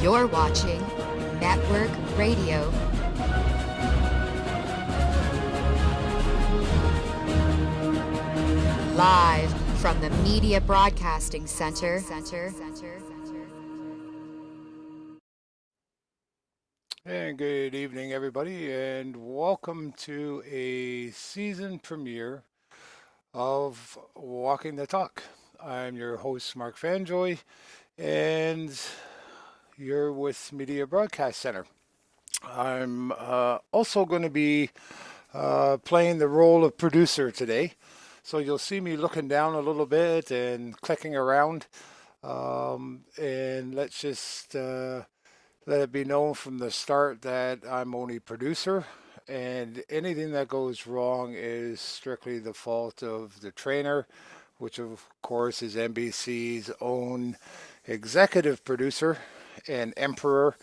You're watching Network Radio. Live from the Media Broadcasting Center. And good evening, everybody, and welcome to a season premiere of Walking the Talk. I'm your host, Mark Fanjoy, and you're with Media Broadcast Center. I'm also going to be playing the role of producer today. So you'll see me looking down a little bit and clicking around. And let's just let it be known from the start that I'm only producer, and anything that goes wrong is strictly the fault of the trainer, which of course is NBC's own executive producer and emperor,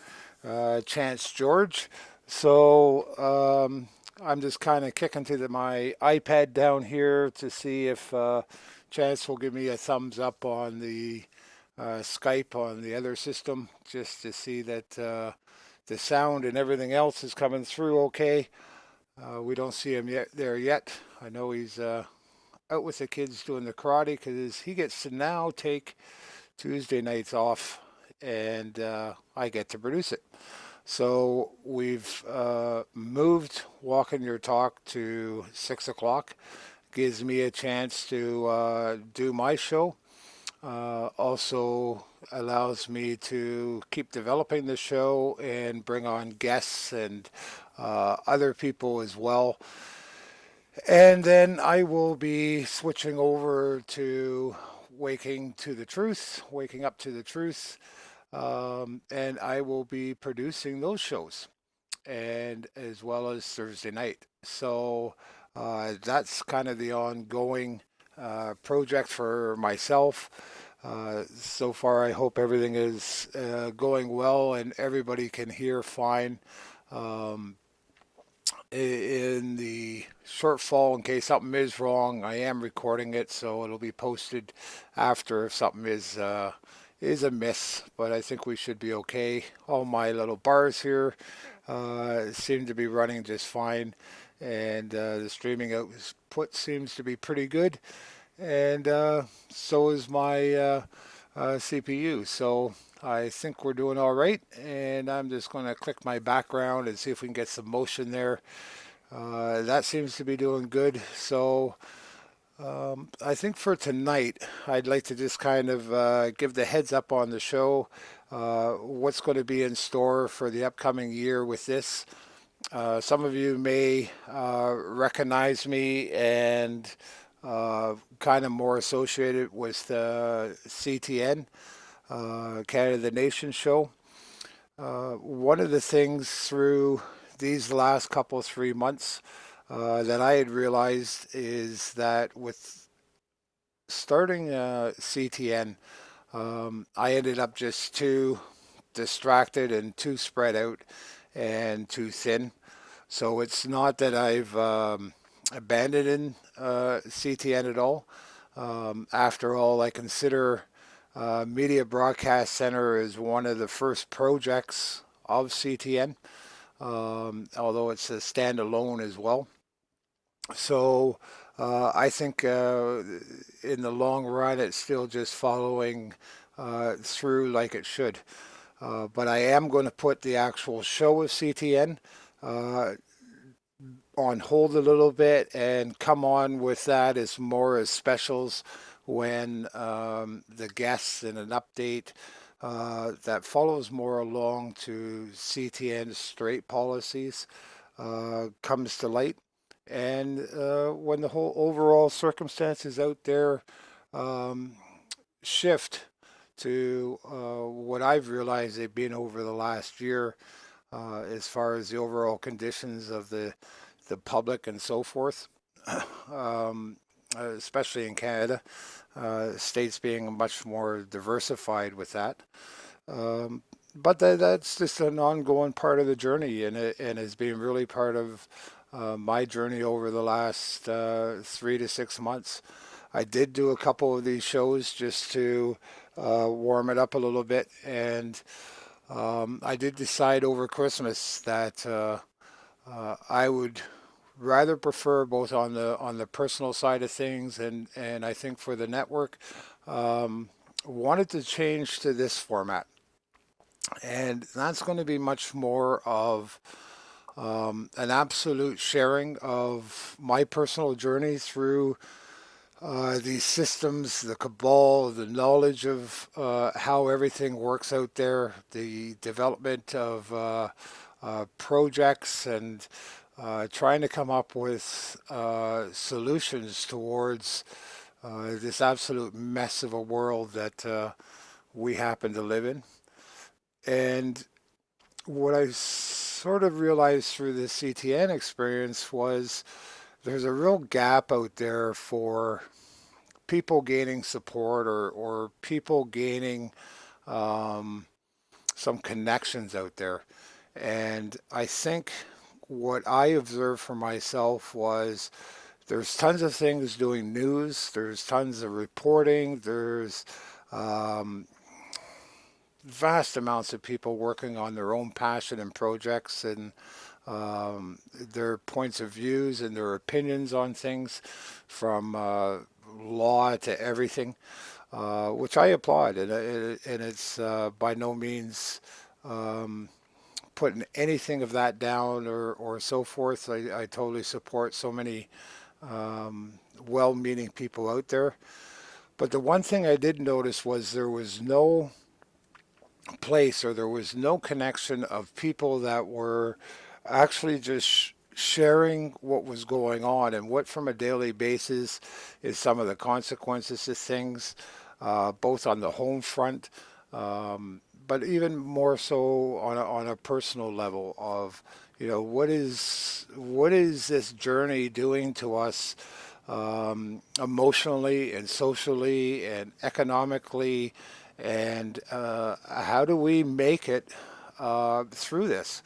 Chance George. So I'm just kind of kicking to my iPad down here to see if Chance will give me a thumbs up on the Skype on the other system, just to see that the sound and everything else is coming through okay. We don't see him yet. I know he's out with the kids doing the karate because he gets to now take Tuesday nights off, and I get to produce it. So we've moved Walking Your Talk to 6 o'clock. Gives me a chance to do my show. Also allows me to keep developing the show and bring on guests and other people as well. And then I will be switching over to Waking Up to the Truth, and I will be producing those shows, and as well as Thursday night. So that's kind of the ongoing project for myself. So far, I hope everything is going well and everybody can hear fine. Um, in the shortfall, in case something is wrong, I am recording it, so it'll be posted after if something is amiss. But I think we should be okay. All my little bars here seem to be running just fine, and the streaming output seems to be pretty good, and so is my CPU. So I think we're doing all right, and I'm just going to click my background and see if we can get some motion there. That seems to be doing good. So I think for tonight, I'd like to just kind of give the heads up on the show, what's going to be in store for the upcoming year with this. Some of you may recognize me and kind of more associated with CTN, Canada the Nation show. One of the things through these last couple 3 months that I had realized is that with starting CTN, I ended up just too distracted and too spread out and too thin. So it's not that I've abandoned CTN at all. After all, I consider Media Broadcast Center as one of the first projects of CTN, although it's a standalone as well. So I think in the long run, it's still just following through like it should. But I am going to put the actual show of CTN uh, on hold a little bit and come on with that as more as specials when the guests and an update that follows more along to CTN's straight policies comes to light. And when the whole overall circumstances out there um, shift to what I've realized they've been over the last year, as far as the overall conditions of the public and so forth, um, especially in Canada, states being much more diversified with that. Um, but that's just an ongoing part of the journey, and has been really part of my journey over the last 3 to 6 months. I did do a couple of these shows just to warm it up a little bit, and I did decide over Christmas that I would rather prefer both on the personal side of things and I think for the network, um, wanted to change to this format. And that's going to be much more of an absolute sharing of my personal journey through these systems, the cabal, the knowledge of how everything works out there, the development of projects, and trying to come up with solutions towards this absolute mess of a world that we happen to live in. And what I sort of realized through the CTN experience was there's a real gap out there for people gaining support or people gaining um, some connections out there. And I think what I observed for myself was there's tons of things doing news, there's tons of reporting, there's um, vast amounts of people working on their own passion and projects and their points of views and their opinions on things from law to everything, which I applaud. And it's by no means um, putting anything of that down or so forth. I totally support so many um, well-meaning people out there. But the one thing I did notice was there was no place or there was no connection of people that were actually just sharing what was going on and what from a daily basis is some of the consequences of things, both on the home front, but even more so on a personal level of, you know, what is this journey doing to us emotionally and socially and economically, and how do we make it through this?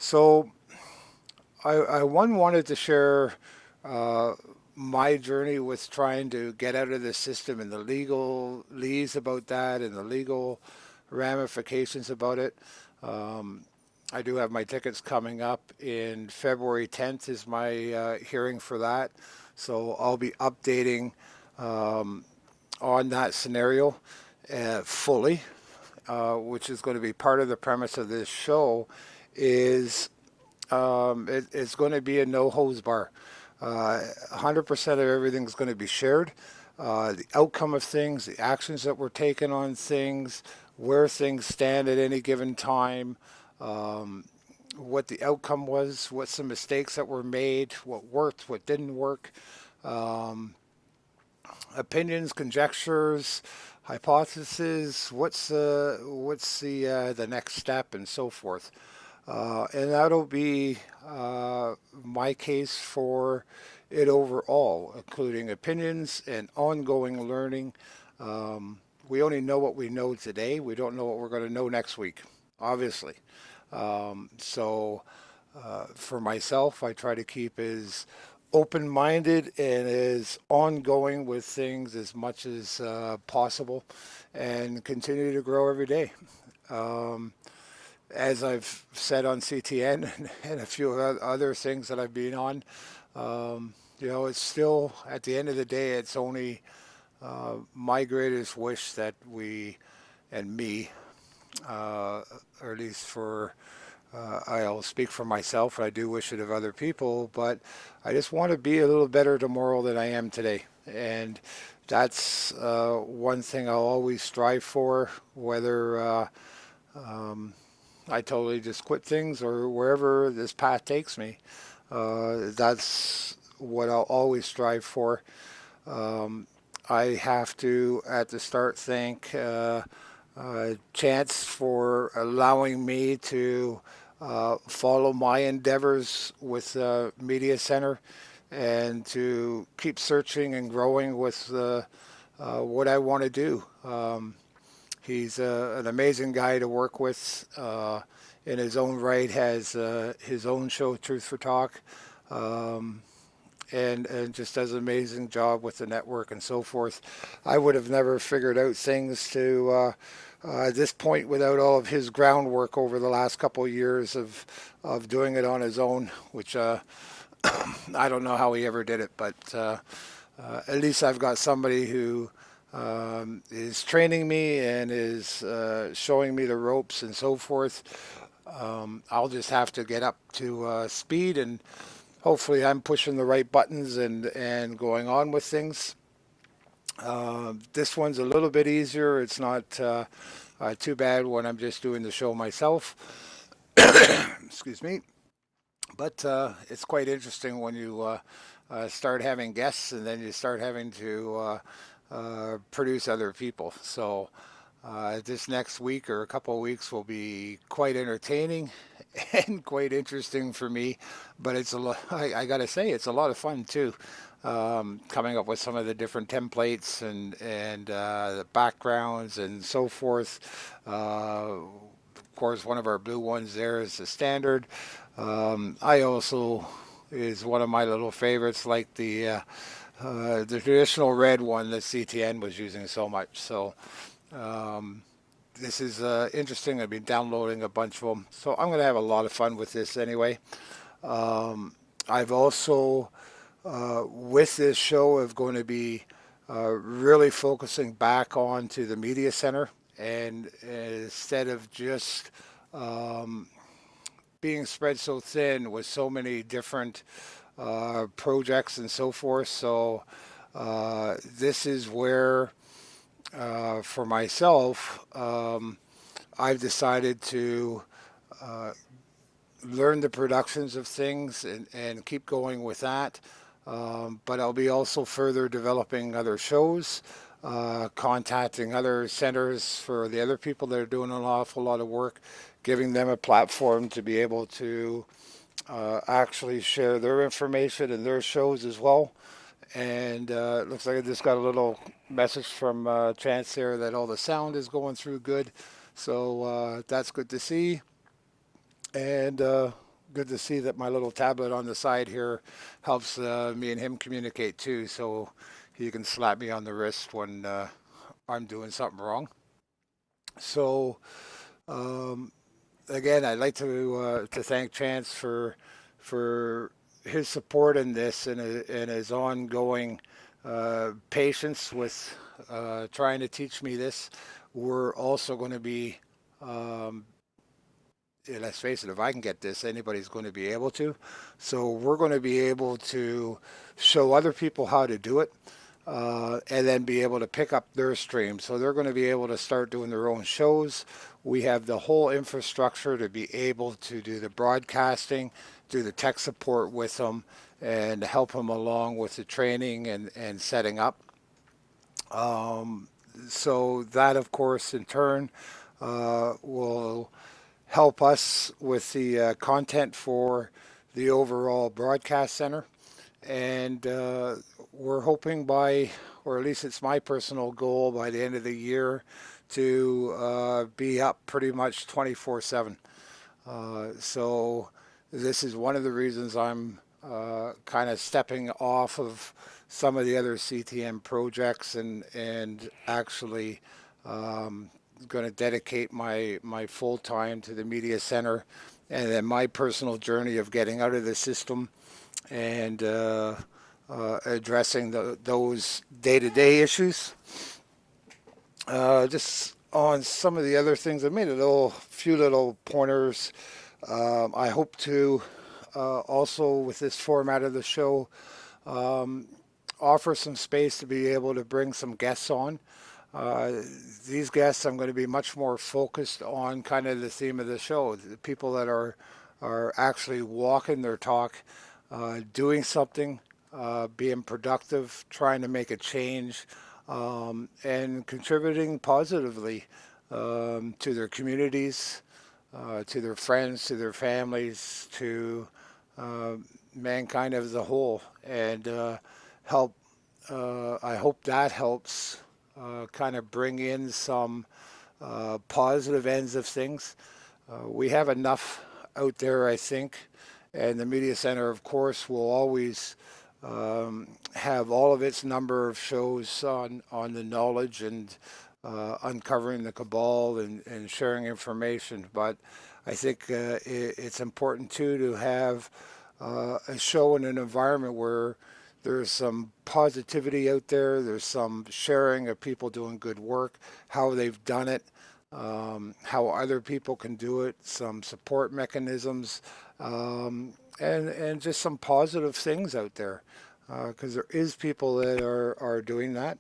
So I one wanted to share uh, my journey with trying to get out of the system and the legal lees about that and the legal ramifications about it. Um, I do have my tickets coming up in February 10th is my hearing for that. So I'll be updating um, on that scenario fully, which is going to be part of the premise of this show, is it's going to be a no hose bar. 100% of everything is going to be shared. The outcome of things, the actions that were taken on things, where things stand at any given time, um, what the outcome was, what's the mistakes that were made, what worked, what didn't work, um, opinions, conjectures, hypotheses, what's the next step, and so forth. And that'll be my case for it overall, including opinions and ongoing learning. We only know what we know today. We don't know what we're going to know next week, obviously. So for myself, I try to keep as open-minded and as ongoing with things as much as possible and continue to grow every day. Um, as I've said on CTN and a few other things that I've been on, you know, it's still, at the end of the day, it's only my greatest wish that we, and me, or at least for, I'll speak for myself, I do wish it of other people, but I just want to be a little better tomorrow than I am today. And that's one thing I'll always strive for, whether um, I totally just quit things or wherever this path takes me. That's what I'll always strive for. Um, I have to, at the start, thank Chance for allowing me to follow my endeavors with Media Center and to keep searching and growing with what I want to do. He's an amazing guy to work with. In his own right, has his own show, Truth for Talk, um, and just does an amazing job with the network and so forth. I would have never figured out things to this point without all of his groundwork over the last couple of years of doing it on his own, which I don't know how he ever did it, but at least I've got somebody who is training me and is showing me the ropes and so forth. I'll just have to get up to speed, and hopefully I'm pushing the right buttons and going on with things. This one's a little bit easier. It's not too bad when I'm just doing the show myself. Excuse me. But it's quite interesting when you start having guests and then you start having to produce other people. So this next week or a couple of weeks will be quite entertaining and quite interesting for me. But it's a lot. I got to say, it's a lot of fun too. Coming up with some of the different templates and the backgrounds and so forth. Of course, one of our blue ones there is the standard. I also is one of my little favorites, like the traditional red one that CTN was using so much. So this is interesting. I've been downloading a bunch of them, so I'm going to have a lot of fun with this anyway. I've also with this show, I'm going to be really focusing back onto the media center, and instead of just being spread so thin with so many different projects and so forth. So this is where, for myself, I've decided to learn the productions of things and keep going with that. But I'll be also further developing other shows, contacting other centers for the other people that are doing an awful lot of work, giving them a platform to be able to actually share their information and their shows as well. And it looks like I just got a little message from Chance there that all the sound is going through good. So that's good to see. And good to see that my little tablet on the side here helps me and him communicate too. So he can slap me on the wrist when I'm doing something wrong. So again, I'd like to thank Chance for his support in this and his ongoing patience with trying to teach me this. We're also going to be, let's face it, if I can get this, anybody's going to be able to. So we're going to be able to show other people how to do it. And then be able to pick up their stream. So they're going to be able to start doing their own shows. We have the whole infrastructure to be able to do the broadcasting, do the tech support with them, and help them along with the training and setting up. So that, of course, in turn, will help us with the content for the overall broadcast center. And we're hoping by, or at least it's my personal goal, by the end of the year to be up pretty much 24/7. So this is one of the reasons I'm kind of stepping off of some of the other CTM projects and actually going to dedicate my full time to the media center, and then my personal journey of getting out of the system and addressing those day-to-day issues. Just on some of the other things, I made a few little pointers. I hope to also, with this format of the show, offer some space to be able to bring some guests on. These guests, I'm going to be much more focused on kind of the theme of the show, the people that are actually walking their talk, doing something, being productive, trying to make a change, and contributing positively to their communities, to their friends, to their families, to mankind as a whole, and help. I hope that helps kind of bring in some positive ends of things. We have enough out there, I think, and the media center, of course, will always have all of its number of shows on the knowledge and uncovering the cabal and sharing information. But I think it's important too to have a show in an environment where there's some positivity out there, there's some sharing of people doing good work, how they've done it, how other people can do it, some support mechanisms, and just some positive things out there. Because there is people that are doing that.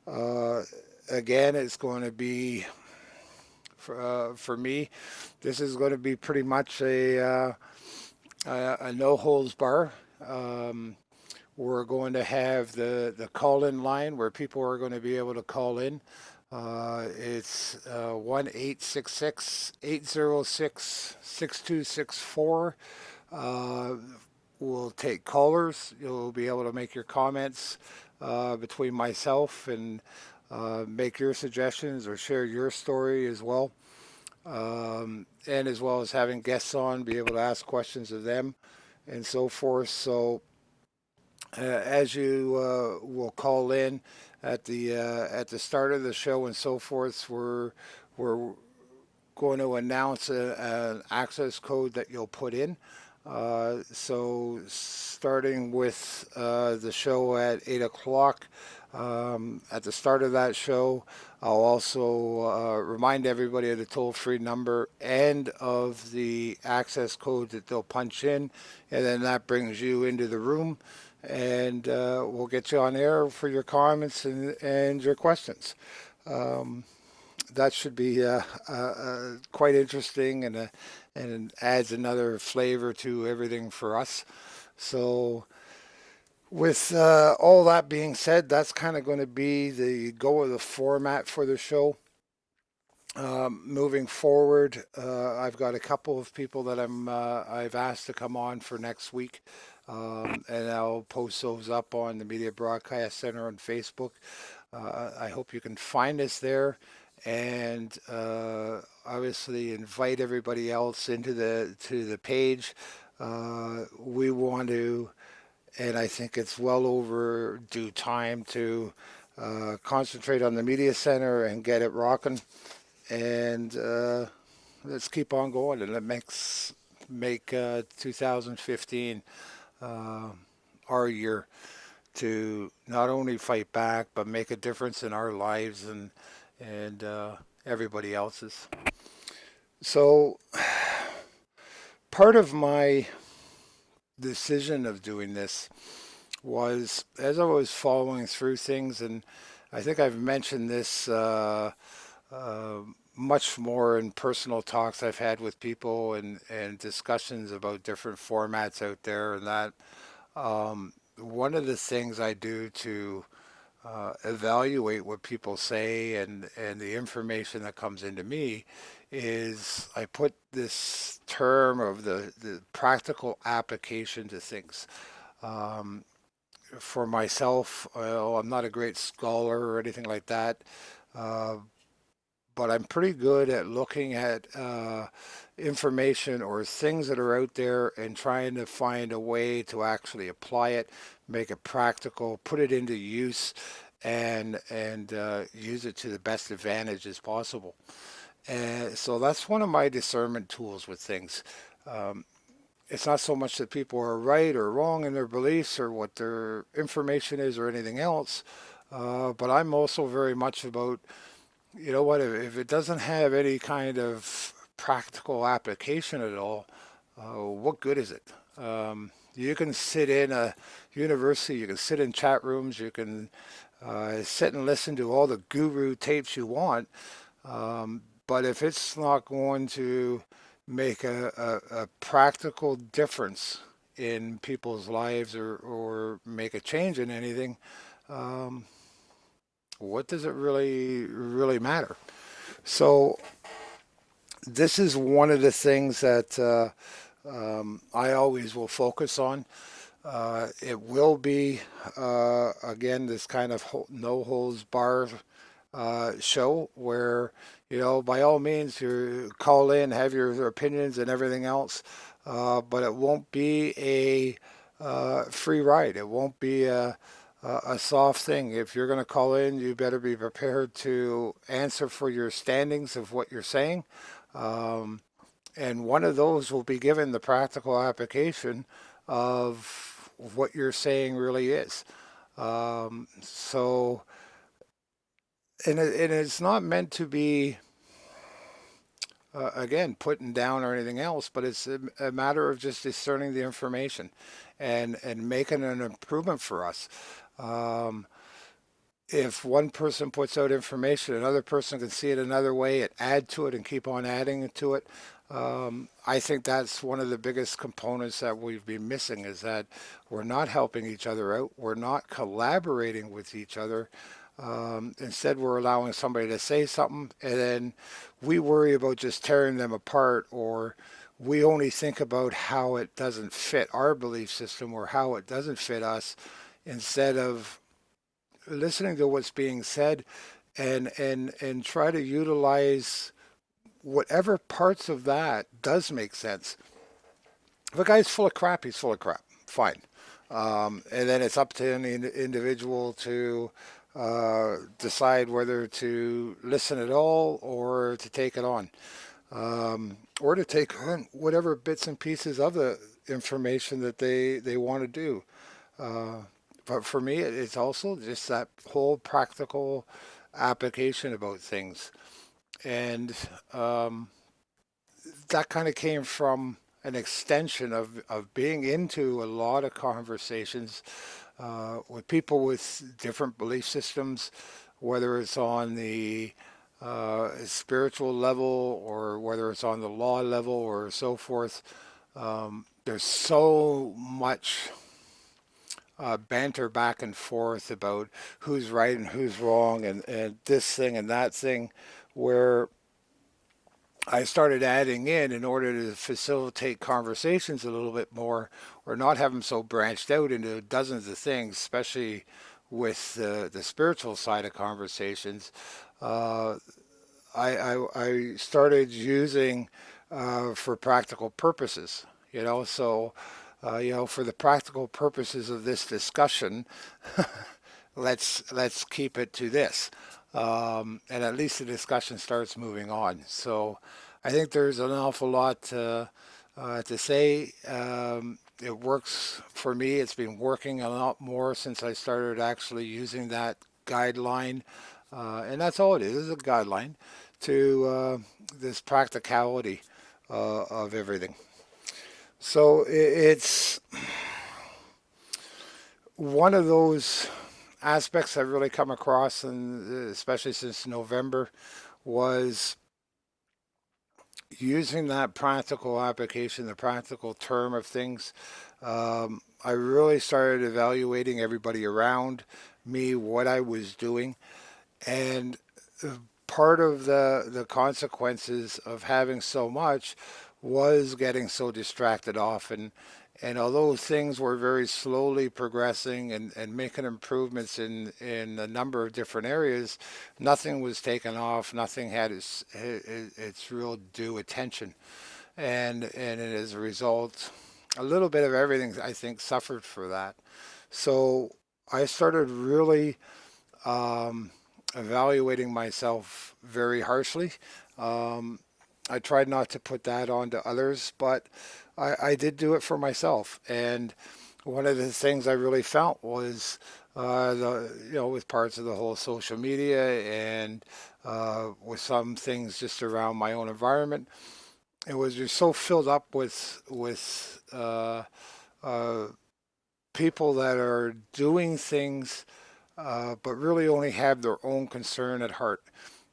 Uh, Again, it's going to be for me. This is going to be pretty much a no holds bar. Um, we're going to have the call in line where people are going to be able to call in. It's 1-866-806-6264. Uh, we'll take callers. You'll be able to make your comments between myself and make your suggestions or share your story as well. And as well as having guests on, be able to ask questions of them and so forth. So as you will call in at the start of the show and so forth, we're going to announce an access code that you'll put in. So starting with the show at 8 o'clock, at the start of that show, I'll also remind everybody of the toll-free number and of the access code that they'll punch in, and then that brings you into the room, and we'll get you on air for your comments and your questions. Um, that should be quite interesting and adds another flavor to everything for us. So, with all that being said, that's kind of going to be the go of the format for the show. Moving forward, I've got a couple of people that I've asked to come on for next week, and I'll post those up on the Media Broadcast Center on Facebook. I hope you can find us there, and obviously invite everybody else into the page. We want to, and I think it's well overdue time to concentrate on the media center and get it rocking. And let's keep on going, and make 2015 uh, our year to not only fight back but make a difference in our lives and everybody else's. So part of my decision of doing this was as I was following through things, and I think I've mentioned this uh, much more in personal talks I've had with people and discussions about different formats out there, and that one of the things I do to evaluate what people say and the information that comes into me is I put this term of the practical application to things. Um, for myself, I'm not a great scholar or anything like that, uh, but I'm pretty good at looking at information or things that are out there and trying to find a way to actually apply it, make it practical, put it into use, and use it to the best advantage as possible. And so that's one of my discernment tools with things. Um, it's not so much that people are right or wrong in their beliefs or what their information is or anything else, but I'm also very much about, you know what, if it doesn't have any kind of practical application at all, what good is it? You can sit in a university, you can sit in chat rooms, you can sit and listen to all the guru tapes you want, but if it's not going to make a practical difference in people's lives or make a change in anything, um, what does it really matter? So this is one of the things that I always will focus on. It will be again this kind of no holds bar show where by all means you call in, have your opinions and everything else, but it won't be free ride. It won't be a soft thing. If you're going to call in, you better be prepared to answer for your standings of what you're saying. Um, and one of those will be given the practical application of what you're saying really is. So, and it's not meant to be, again, putting down or anything else, but it's a matter of just discerning the information and making an improvement for us. Um, if one person puts out information, another person can see it another way and add to it and keep on adding to it. I think that's one of the biggest components that we've been missing is that we're not helping each other out. We're not collaborating with each other. Instead, we're allowing somebody to say something and then we worry about just tearing them apart, or we only think about how it doesn't fit our belief system or how it doesn't fit us instead of listening to what's being said and try to utilize whatever parts of that does make sense. If a guy's full of crap, he's full of crap. Fine. And then it's up to any individual to decide whether to listen at all or to take it on, or to take on whatever bits and pieces of the information that they want to do. Uh, but for me, it's also just that whole practical application about things. And that kind of came from an extension of being into a lot of conversations with people with different belief systems, whether it's on the spiritual level or whether it's on the law level or so forth. There's so much banter back and forth about who's right and who's wrong and this thing and that thing, where I started adding in order to facilitate conversations a little bit more or not have them so branched out into dozens of things, especially with the spiritual side of conversations. Uh, I started using for practical purposes, so for the practical purposes of this discussion, let's keep it to this, and at least the discussion starts moving on. So I think there's an awful lot to say. It works for me. It's been working a lot more since I started actually using that guideline, and that's all it is a guideline to this practicality of everything. So it's one of those aspects I've really come across, and especially since November, was using that practical application, the practical term of things. I really started evaluating everybody around me, what I was doing, and part of the consequences of having so much was getting so distracted off, and although things were very slowly progressing and making improvements in a number of different areas, nothing was taken off. Nothing had its real due attention, and as a result, a little bit of everything I think suffered for that. So I started really um, evaluating myself very harshly. Um, I tried not to put that on to others, but I did do it for myself. And one of the things I really felt was with parts of the whole social media and with some things just around my own environment, it was just so filled up with uh, people that are doing things, but really only have their own concern at heart.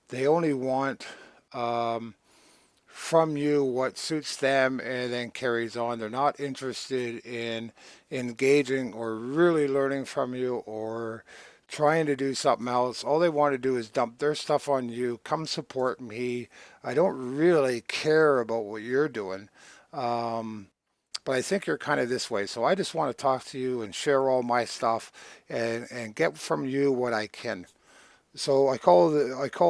They only want um, from you what suits them and then carries on. They're not interested in engaging or really learning from you or trying to do something else. All they want to do is dump their stuff on you. Come support me. I don't really care about what you're doing. Um, but I think you're kind of this way. So I just want to talk to you and share all my stuff and get from you what I can. So I call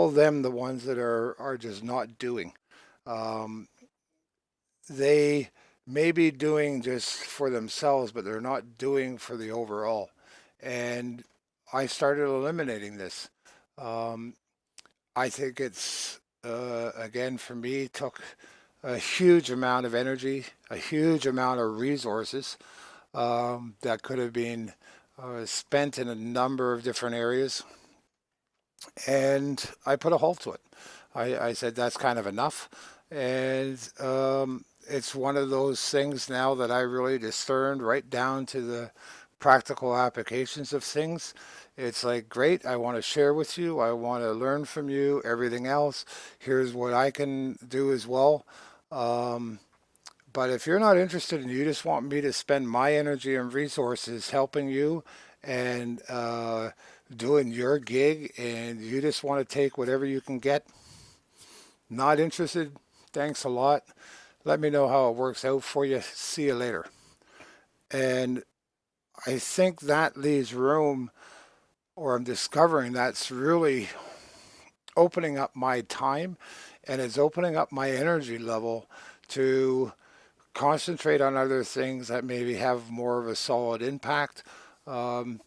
them the ones that are just not doing. Um, they maybe doing just for themselves, but they're not doing for the overall. And I started eliminating this. Um, I think it's, again, for me, took a huge amount of energy, a huge amount of resources that could have been spent in a number of different areas. And I put a halt to it. I said that's kind of enough. And it's one of those things now that I really discerned right down to the practical applications of things. It's like, great, I want to share with you. I want to learn from you. Everything else, here's what I can do as well. Um, but if you're not interested and you just want me to spend my energy and resources helping you and doing your gig, and you just want to take whatever you can get, not interested, thanks a lot. Let me know how it works out for you. See you later. And I think that leaves room, or I'm discovering that's really opening up my time, and it's opening up my energy level to concentrate on other things that maybe have more of a solid impact.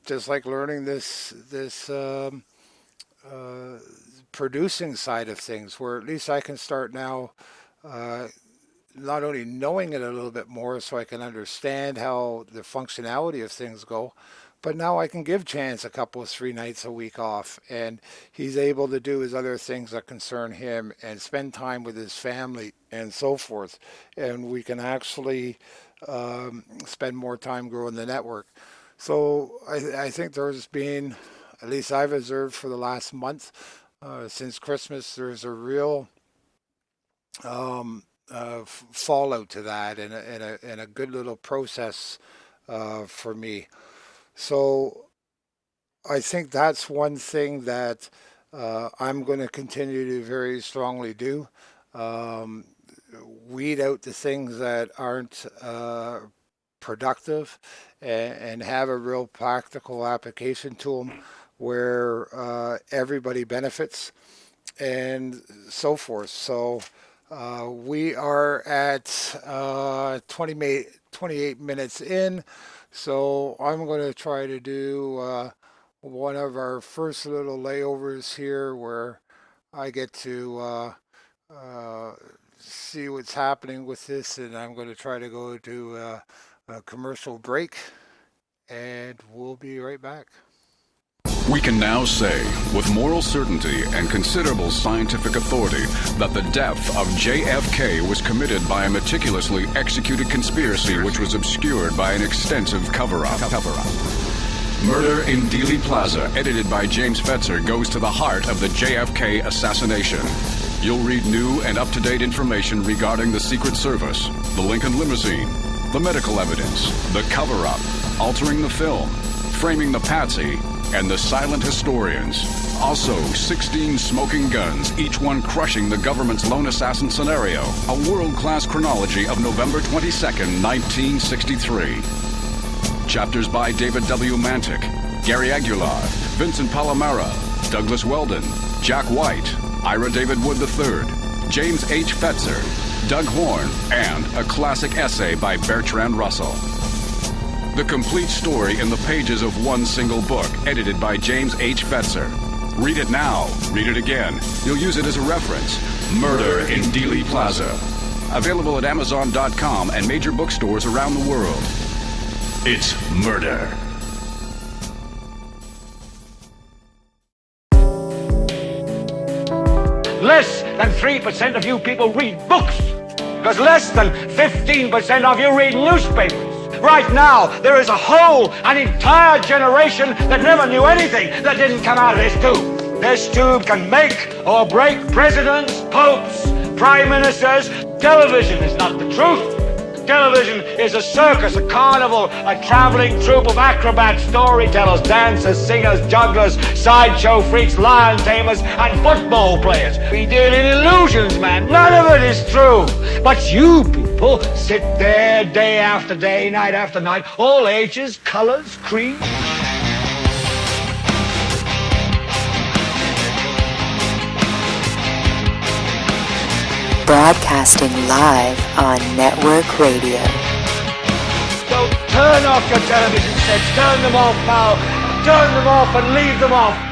Just like learning this uh, producing side of things, where at least I can start now, uh, not only knowing it a little bit more so I can understand how the functionality of things go, but now I can give Chance a couple of 3 nights a week off, and he's able to do his other things that concern him and spend time with his family and so forth. And we can actually spend more time growing the network. So I think there's been, at least I've observed for the last month, since Christmas, there's a real fallout to that, and a good little process for me. So I think that's one thing that I'm going to continue to very strongly do. Um, Weed out the things that aren't productive, and have a real practical application to them where everybody benefits and so forth. So we are at 28 minutes in. So I'm going to try to do one of our first little layovers here where I get to uh, see what's happening with this, and I'm going to try to go to a commercial break, and we'll be right back. We can now say, with moral certainty and considerable scientific authority, that the death of JFK was committed by a meticulously executed conspiracy which was obscured by an extensive cover-up. Murder in Dealey Plaza, edited by James Fetzer, goes to the heart of the JFK assassination. You'll read new and up-to-date information regarding the Secret Service, the Lincoln limousine, the medical evidence, the cover-up, altering the film, framing the patsy, and the silent historians. Also, 16 smoking guns, each one crushing the government's lone assassin scenario. A world-class chronology of November 22nd, 1963. Chapters by David W. Mantic, Gary Aguilar, Vincent Palomara, Douglas Weldon, Jack White, Ira David Wood III, James H. Fetzer, Doug Horn, and a classic essay by Bertrand Russell. The complete story in the pages of one single book, edited by James H. Fetzer. Read it now, read it again. You'll use it as a reference. Murder in Dealey Plaza. Available at Amazon.com and major bookstores around the world. It's murder. Less than 3% of you people read books, because less than 15% of you read newspapers. Right now, there is an entire generation that never knew anything that didn't come out of this tube. This tube can make or break presidents, popes, prime ministers. Television is not the truth. Television is a circus, a carnival, a traveling troupe of acrobats, storytellers, dancers, singers, jugglers, sideshow freaks, lion tamers, and football players. We deal in illusions, man. None of it is true. But you people sit there day after day, night after night, all ages, colors, creeds. Broadcasting live on network radio. So turn off your television sets, turn them off now, turn them off and leave them off.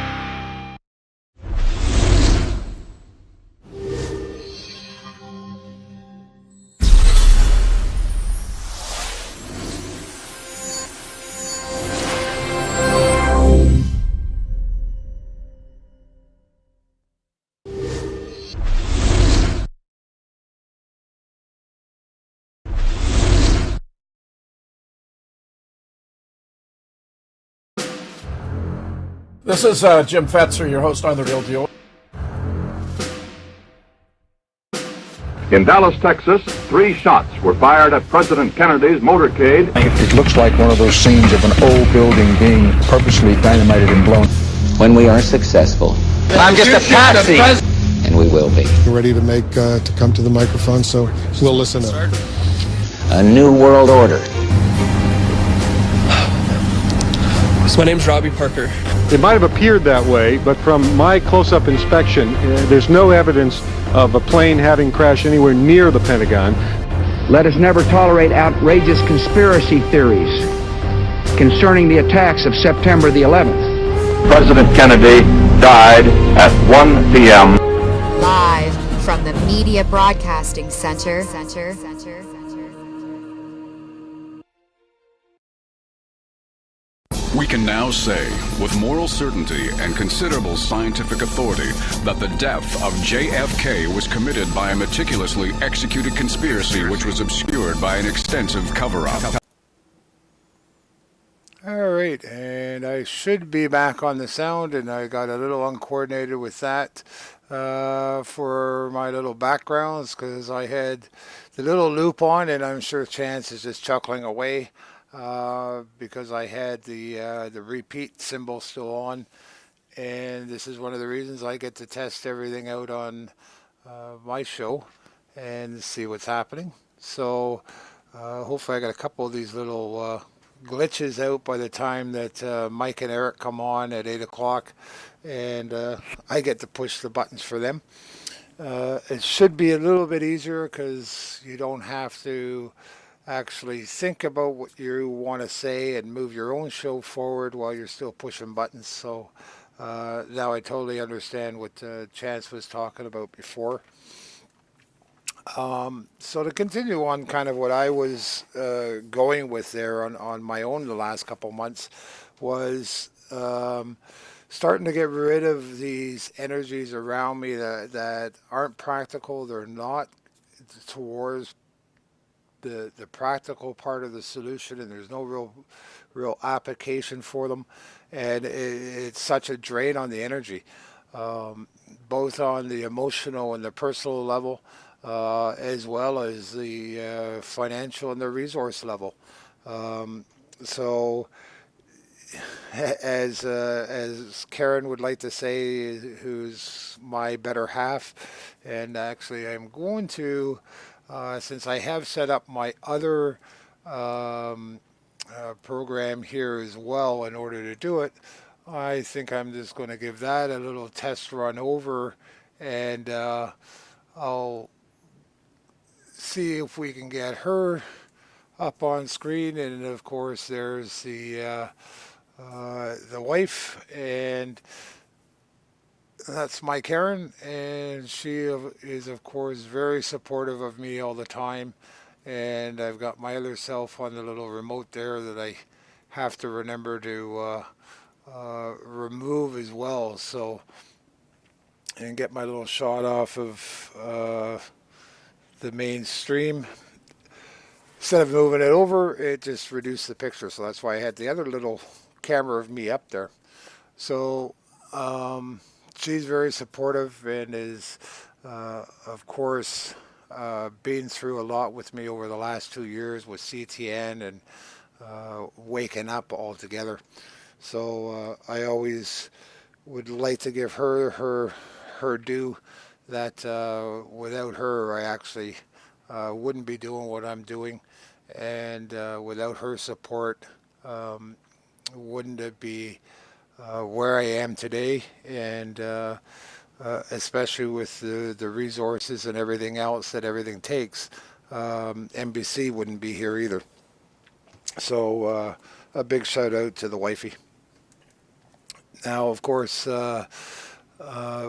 This is Jim Fetzer, your host on The Real Deal. In Dallas, Texas, 3 shots were fired at President Kennedy's motorcade. It looks like one of those scenes of an old building being purposely dynamited and blown. When we are successful, I'm just a patsy, and we will be. We're ready to to come to the microphone, so we'll listen up. A new world order. So my name's Robbie Parker. It might have appeared that way, but from my close-up inspection, there's no evidence of a plane having crashed anywhere near the Pentagon. Let us never tolerate outrageous conspiracy theories concerning the attacks of September the 11th. President Kennedy died at 1 p.m. Live from the Media Broadcasting Center. We can now say, with moral certainty and considerable scientific authority, that the death of JFK was committed by a meticulously executed conspiracy which was obscured by an extensive cover-up. All right, and I should be back on the sound, and I got a little uncoordinated with that for my little backgrounds because I had the little loop on, and I'm sure Chance is just chuckling away. Because I had the repeat symbol still on, and this is one of the reasons I get to test everything out on my show and see what's happening. So hopefully I got a couple of these little glitches out by the time that Mike and Eric come on at 8 o'clock, and I get to push the buttons for them. It should be a little bit easier because you don't have to actually think about what you want to say and move your own show forward while you're still pushing buttons. So now I totally understand what Chance was talking about before. So to continue on kind of what I was going with there on my own the last couple months was starting to get rid of these energies around me that aren't practical. They're not towards the practical part of the solution, and there's no real application for them, and it's such a drain on the energy, both on the emotional and the personal level, as well as the financial and the resource level. So as Karen would like to say, who's my better half, and actually I'm going to since I have set up my other program here as well in order to do it, I think I'm just going to give that a little test run over, and I'll see if we can get her up on screen. And of course there's the wife, and that's my Karen, and she is of course very supportive of me all the time, and I've got my other self on the little remote there that I have to remember to remove as well, so, and get my little shot off of the main stream. Instead of moving it over, it just reduced the picture, so that's why I had the other little camera of me up there. So she's very supportive and is, of course, been through a lot with me over the last 2 years with CTN and waking up altogether. So I always would like to give her due, that without her I actually wouldn't be doing what I'm doing, and without her support wouldn't it be where I am today. And especially with the resources and everything else that everything takes, NBC wouldn't be here either. So a big shout out to the wifey. Now, of course,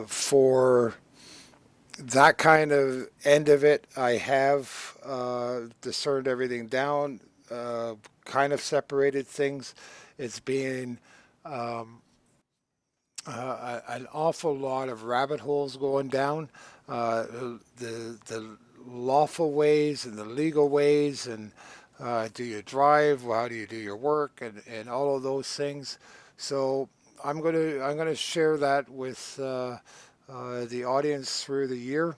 for that kind of end of it, I have discerned everything down, kind of separated things. It's been an awful lot of rabbit holes going down, the lawful ways and the legal ways, and do you drive? How do you do your work, and all of those things. So I'm gonna share that with the audience through the year,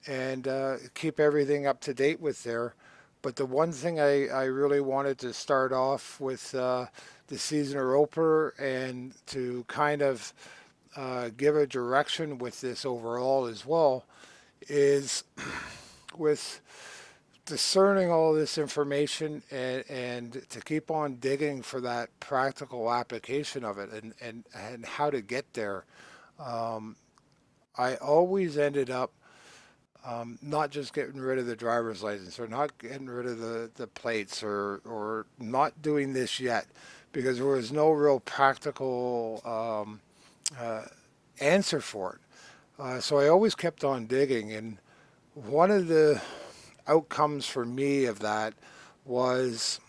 and keep everything up to date with there. But the one thing I really wanted to start off with the season opener, and to kind of give a direction with this overall as well, is with discerning all this information, and to keep on digging for that practical application of it, and how to get there. I always ended up not just getting rid of the driver's license, or not getting rid of the plates, or not doing this yet, because there was no real practical answer for it. So I always kept on digging, and one of the outcomes for me of that was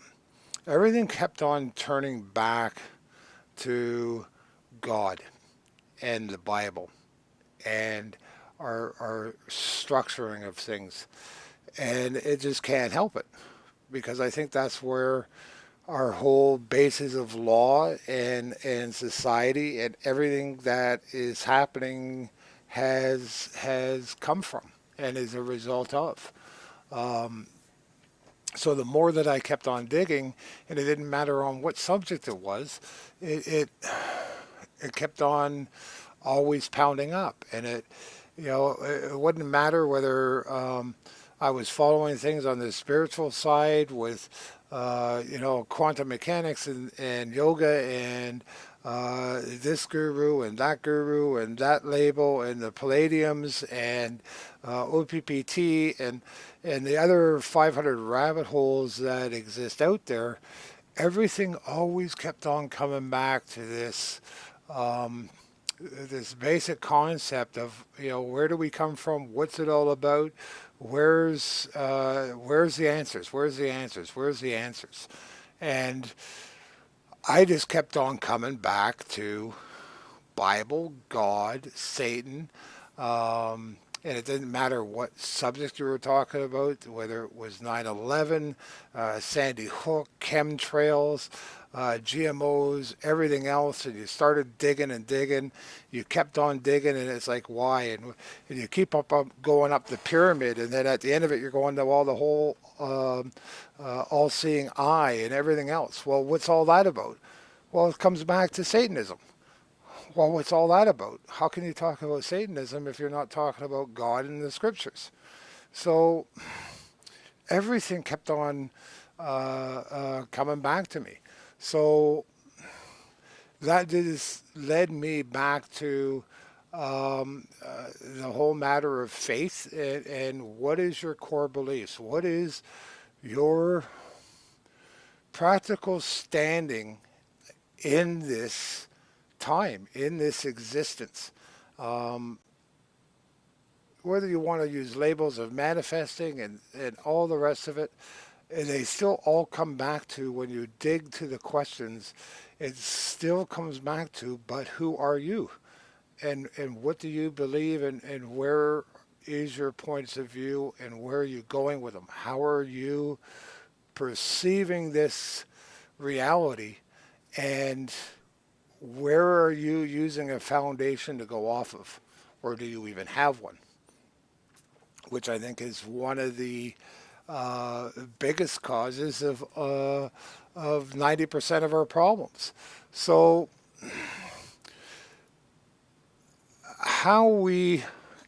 everything kept on turning back to God and the Bible and our structuring of things. And it just can't help it, because I think that's where our whole basis of law and society and everything that is happening has come from, and is a result of. So the more that I kept on digging, and it didn't matter on what subject it was, it kept on always pounding up. And it wouldn't matter whether I was following things on the spiritual side with quantum mechanics and yoga, and this guru and that label, and the palladiums, and OPPT, and the other 500 rabbit holes that exist out there. Everything always kept on coming back to this this basic concept of, where do we come from? What's it all about? Where's the answers? Where's the answers? Where's the answers? And I just kept on coming back to Bible, God, Satan, and it didn't matter what subject you were talking about, whether it was 9/11, Sandy Hook, chemtrails, GMOs, everything else. And you started digging and digging. You kept on digging, and it's like, why? And you keep up going up the pyramid, and then at the end of it, you're going to the whole all-seeing eye and everything else. Well, what's all that about? Well, it comes back to Satanism. Well, what's all that about? How can you talk about Satanism if you're not talking about God and the scriptures? So everything kept on coming back to me. So that just led me back to the whole matter of faith, and what is your core beliefs? What is your practical standing in this time, in this existence? Whether you want to use labels of manifesting and all the rest of it, and they still all come back to, when you dig to the questions, it still comes back to, but who are you? And what do you believe, and where is your points of view, and where are you going with them? How are you perceiving this reality, and where are you using a foundation to go off of? Or do you even have one? Which I think is one of the biggest causes of 90% of our problems. So how we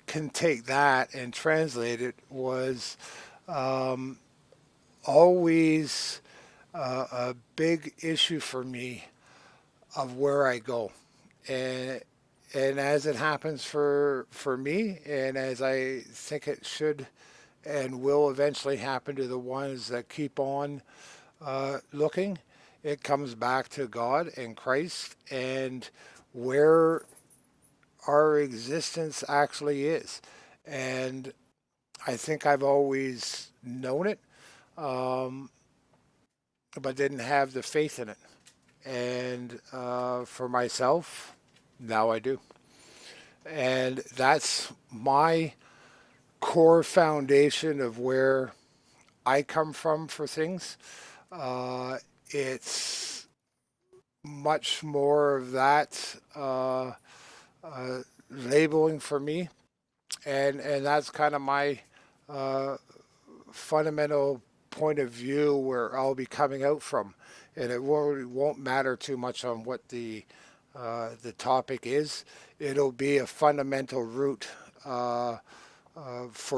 can take that and translate it was always a big issue for me of where I go. And and as it happens for me, and as I think it should and will eventually happen to the ones that keep on looking, it comes back to God and Christ and where our existence actually is. And I think I've always known it, but didn't have the faith in it. And for myself, now I do. And that's my core foundation of where I come from for things. It's much more of that labeling for me, and that's kind of my fundamental point of view where I'll be coming out from, and it won't matter too much on what the topic is. It'll be a fundamental root for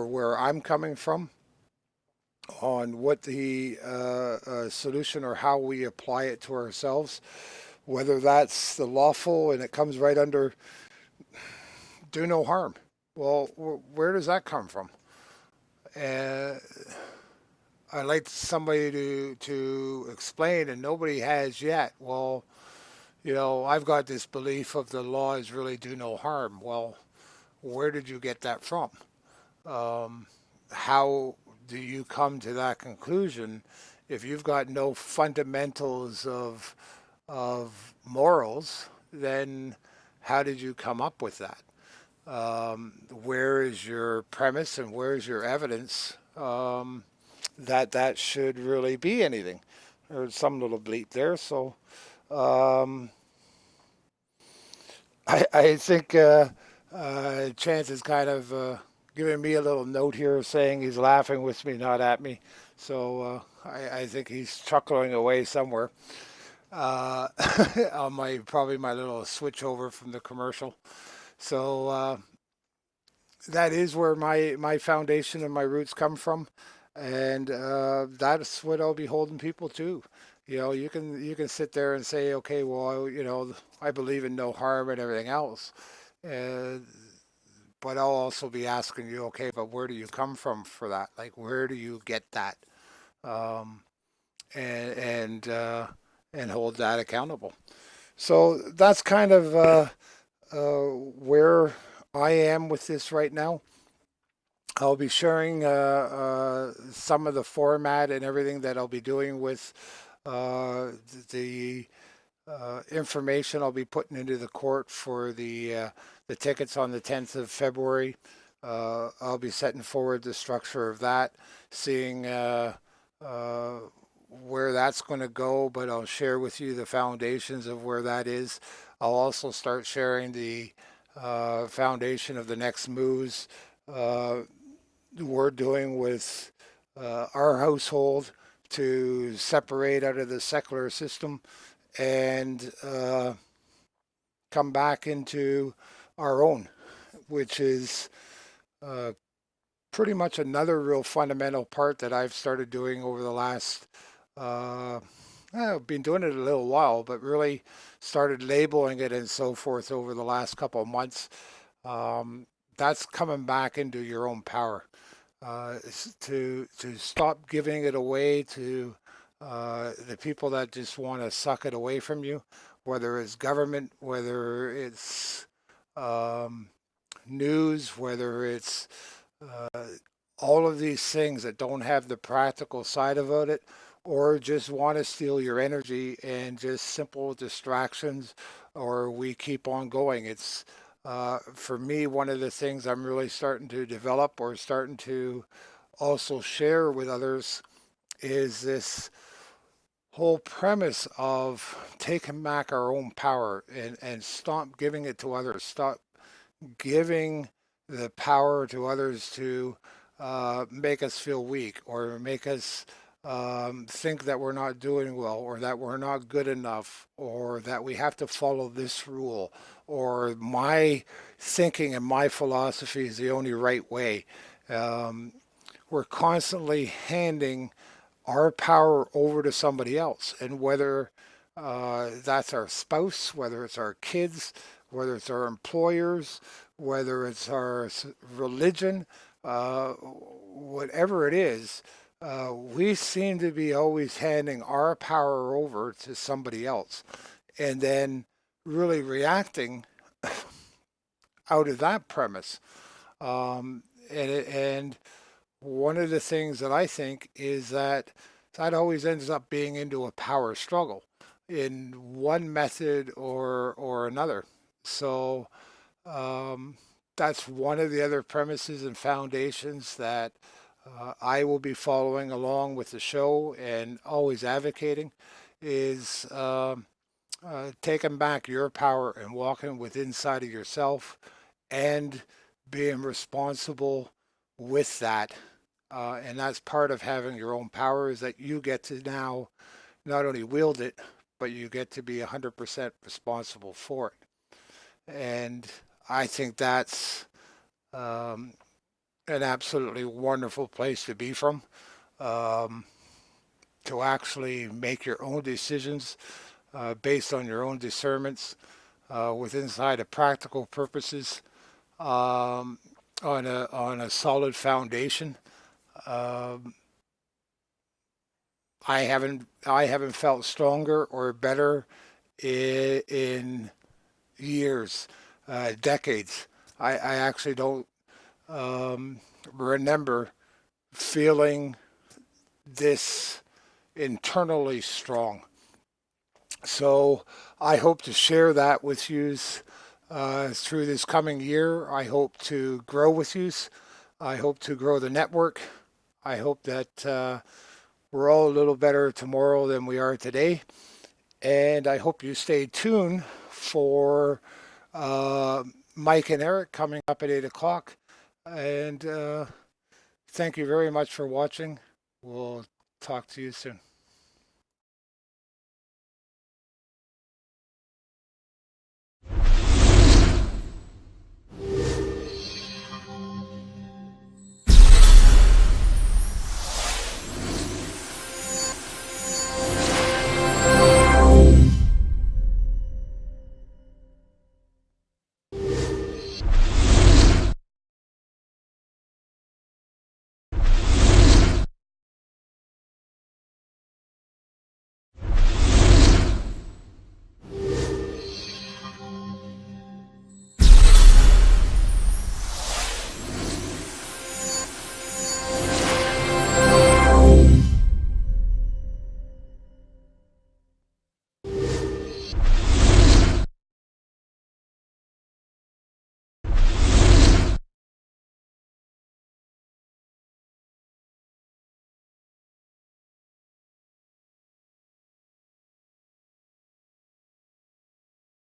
where I'm coming from on what the solution or how we apply it to ourselves, whether that's the lawful and it comes right under do no harm. Well, where does that come from? I'd like somebody to explain, and nobody has yet. Well, I've got this belief of the law is really do no harm. Well, where did you get that from? How do you come to that conclusion if you've got no fundamentals of morals? Then how did you come up with that? Where is your premise and where is your evidence that should really be anything? There's some little bleep there, so I think Chance is kind of giving me a little note here saying he's laughing with me, not at me. So I think he's chuckling away somewhere on probably my little switch over from the commercial. So that is where my foundation and my roots come from, and that's what I'll be holding people to. You can sit there and say, okay, well, I believe in no harm and everything else, but I'll also be asking you, okay, but where do you come from for that? Like, where do you get that? And hold that accountable. So that's kind of where I am with this right now. I'll be sharing some of the format and everything that I'll be doing with the information I'll be putting into the court for the tickets on the 10th of February. I'll be setting forward the structure of that, seeing where that's going to go, but I'll share with you the foundations of where that is. I'll also start sharing the foundation of the next moves we're doing with our household to separate out of the secular system and come back into our own, which is pretty much another real fundamental part that I've started doing over the last I've been doing it a little while, but really started labeling it and so forth over the last couple of months. That's coming back into your own power, to stop giving it away to the people that just want to suck it away from you, whether it's government, whether it's news, whether it's all of these things that don't have the practical side about it, or just want to steal your energy and just simple distractions, or we keep on going. It's for me, one of the things I'm really starting to develop or starting to also share with others is this whole premise of taking back our own power and stop giving it to others. Stop giving the power to others to make us feel weak or make us think that we're not doing well, or that we're not good enough, or that we have to follow this rule, or my thinking and my philosophy is the only right way. We're constantly handing our power over to somebody else, and whether that's our spouse, whether it's our kids, whether it's our employers, whether it's our religion, whatever it is, we seem to be always handing our power over to somebody else and then really reacting out of that premise. And one of the things that I think is that always ends up being into a power struggle in one method or another. So that's one of the other premises and foundations that I will be following along with the show and always advocating is taking back your power and walking with inside of yourself and being responsible with that. And that's part of having your own power, is that you get to now not only wield it, but you get to be 100% responsible for it. And I think that's an absolutely wonderful place to be from, to actually make your own decisions based on your own discernments with inside of practical purposes on a solid foundation. I haven't felt stronger or better in years, decades. I actually don't remember feeling this internally strong. So I hope to share that with you through this coming year. I hope to grow with you. I hope to grow the network. I hope that we're all a little better tomorrow than we are today. And I hope you stay tuned for Mike and Eric coming up at 8 o'clock. And thank you very much for watching. We'll talk to you soon.